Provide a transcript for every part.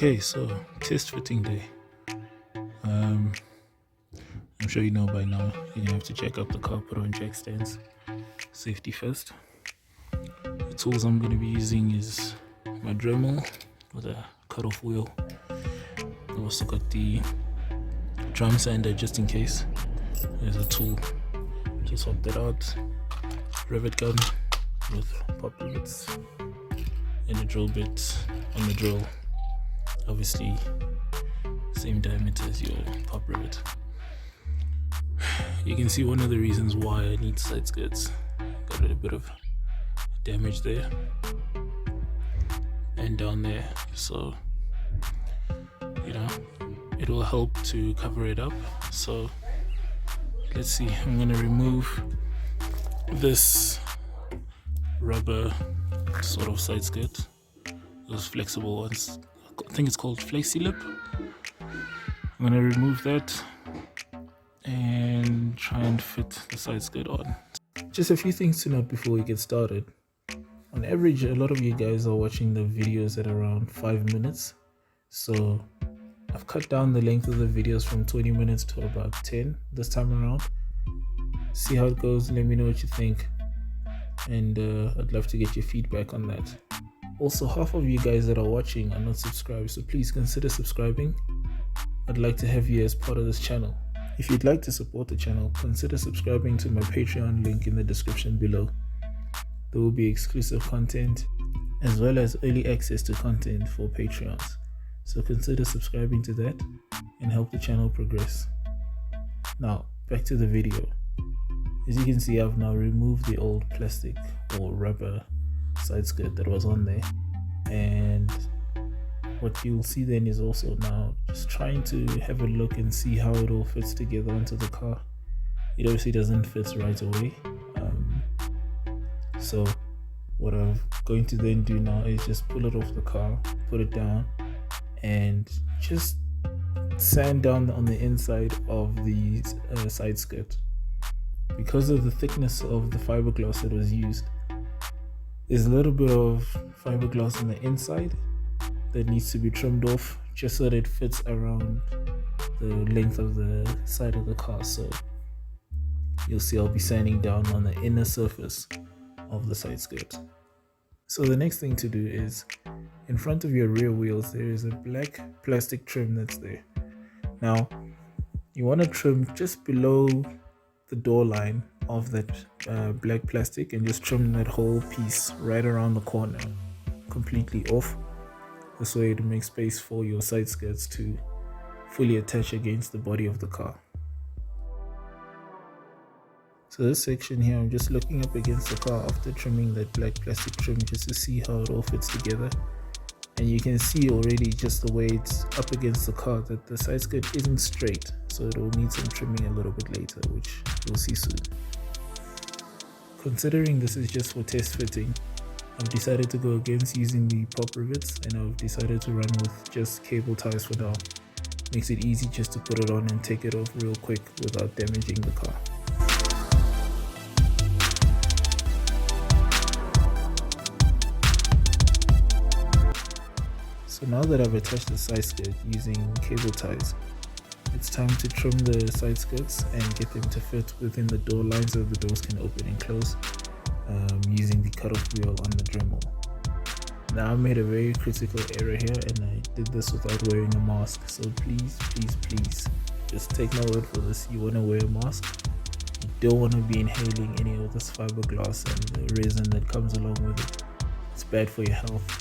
Okay, so test fitting day. I'm sure you know by now you're gonna have to check out the car, put on jack stands. Safety first. The tools I'm gonna be using is my Dremel with a cut-off wheel. I also got the drum sander just in case. There's a tool. Just swap that out. Rivet gun with pop rivets and a drill bit on the drill. Obviously, same diameter as your pop rivet. You can see one of the reasons why I need side skirts. Got a bit of damage there and down there, so it will help to cover it up. So let's see, I'm gonna remove this rubber sort of side skirt, those flexible ones. I think it's called Flexi Lip. I'm gonna remove that and try and fit the side skirt on. Just a few things to note before we get started. On average, a lot of you guys are watching the videos at around 5 minutes. So I've cut down the length of the videos from 20 minutes to about 10 this time around. See how it goes, let me know what you think. And I'd love to get your feedback on that. Also, half of you guys that are watching are not subscribed, so please consider subscribing. I'd like to have you as part of this channel. If you'd like to support the channel, consider subscribing to my Patreon link in the description below. There will be exclusive content as well as early access to content for Patreons. So consider subscribing to that and help the channel progress. Now, back to the video. As you can see, I've now removed the old plastic or rubber side skirt that was on there, and what you'll see then is also now just trying to have a look and see how it all fits together onto the car. It obviously doesn't fit right away, so what I'm going to then do now is just pull it off the car, put it down, and just sand down on the inside of the side skirt. Because of the thickness of the fiberglass that was used, there's a little bit of fiberglass on the inside that needs to be trimmed off just so that it fits around the length of the side of the car. So you'll see I'll be sanding down on the inner surface of the side skirt. So the next thing to do is, in front of your rear wheels there is a black plastic trim that's there. Now you want to trim just below the door line of that black plastic and just trim that whole piece right around the corner completely off. This way it makes space for your side skirts to fully attach against the body of the car. So this section here, I'm just looking up against the car after trimming that black plastic trim just to see how it all fits together. And you can see already just the way it's up against the car that the side skirt isn't straight, so it will need some trimming a little bit later, which you'll see soon. Considering this is just for test fitting, I've decided to go against using the pop rivets, and I've decided to run with just cable ties for now. Makes it easy just to put it on and take it off real quick without damaging the car. So now that I've attached the side skirt using cable ties, it's time to trim the side skirts and get them to fit within the door lines so the doors can open and close using the cutoff wheel on the Dremel. Now I made a very critical error here and I did this without wearing a mask, so please just take my word for this. You want to wear a mask. You don't want to be inhaling any of this fiberglass and the resin that comes along with it. It's bad for your health.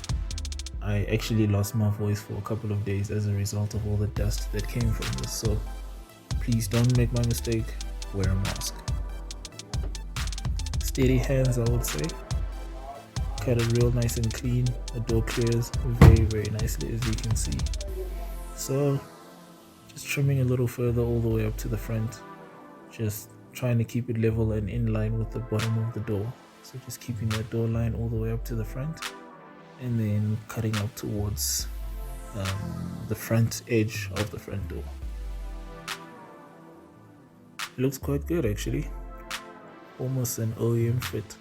I actually lost my voice for a couple of days as a result of all the dust that came from this, so please don't make my mistake, wear a mask. Steady hands, I would say. Cut it real nice and clean. The door clears very nicely, as you can see. So just trimming a little further all the way up to the front, just trying to keep it level and in line with the bottom of the door. So just keeping that door line all the way up to the front, and then cutting up towards the front edge of the front door. It looks quite good actually, almost an OEM fit.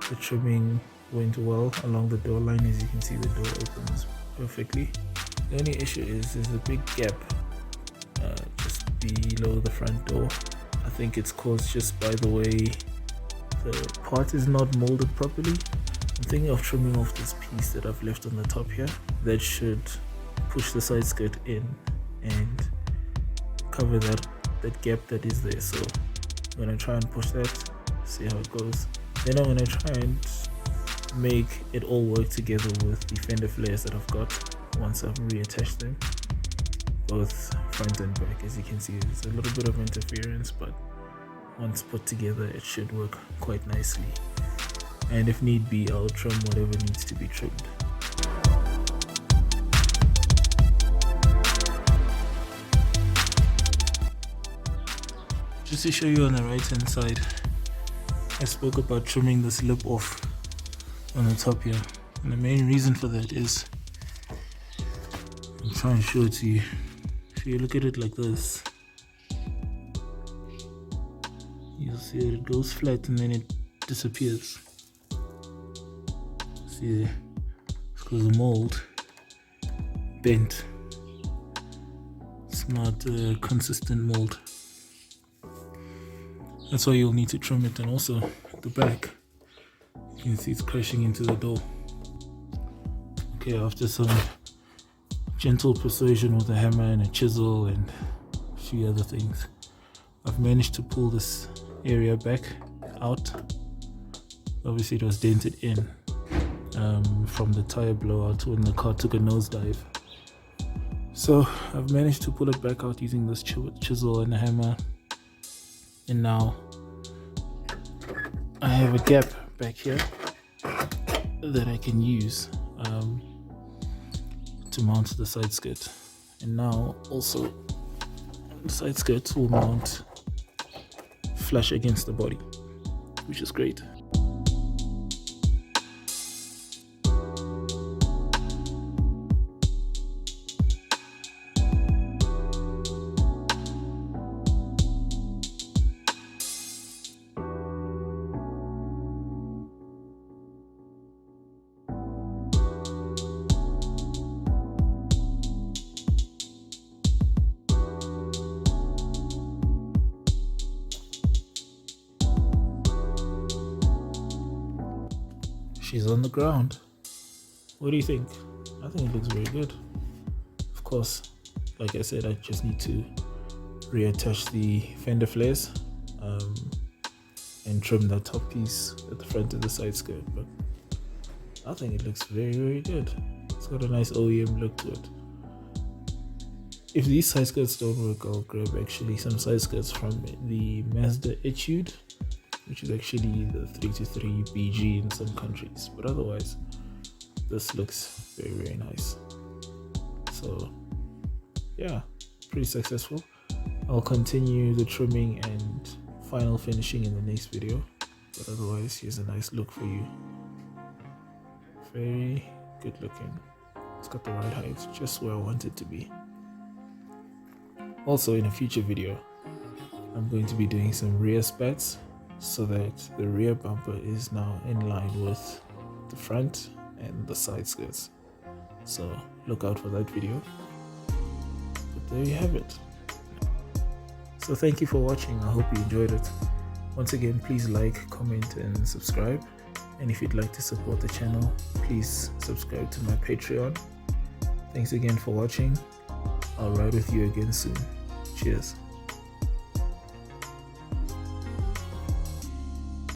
The trimming went well along the door line. As you can see, the door opens perfectly. The only issue is there's a big gap just below the front door. I think it's caused just by the way the part is not molded properly. I'm thinking of trimming off this piece that I've left on the top here. That should push the side skirt in and cover that gap that is there. So I'm gonna try and push that, see how it goes. Then I'm gonna try and make it all work together with the fender flares that I've got once I've reattached them, both front and back. As you can see, there's a little bit of interference, but once put together it should work quite nicely. And if need be, I'll trim whatever needs to be trimmed. Just to show you on the right hand side, I spoke about trimming this lip off on the top here, and the main reason for that is, I'm trying to show it to you. If you look at it like this, you'll see that it goes flat and then it disappears. See there? It's because the mold bent. It's not a consistent mold. That's why you'll need to trim it. And also at the back, you can see it's crashing into the door. Okay, after some gentle persuasion with a hammer and a chisel and a few other things, I've managed to pull this area back out. Obviously it was dented in from the tire blowout when the car took a nosedive. So I've managed to pull it back out using this chisel and a hammer, and now I have a gap back here that I can use to mount the side skirt. And now also the side skirts will mount flush against the body, which is great. She's on the ground. What do you think? I think it looks very good. Of course, like I said, I just need to reattach the fender flares and trim that top piece at the front of the side skirt, but I think it looks very, very good. It's got a nice OEM look to it. If these side skirts don't work, I'll grab actually some side skirts from the Mazda Etude, which is actually the 323 BG in some countries, but otherwise this looks very, very nice. So yeah, pretty successful. I'll continue the trimming and final finishing in the next video, but otherwise here's a nice look for you. Very good looking. It's got the right height, just where I want it to be. Also in a future video, I'm going to be doing some rear spats so that the rear bumper is now in line with the front and the side skirts. So look out for that video. But there you have it. So thank you for watching. I hope you enjoyed it. Once again, please like, comment and subscribe. And if you'd like to support the channel, please subscribe to my Patreon. Thanks again for watching. I'll ride with you again soon. Cheers.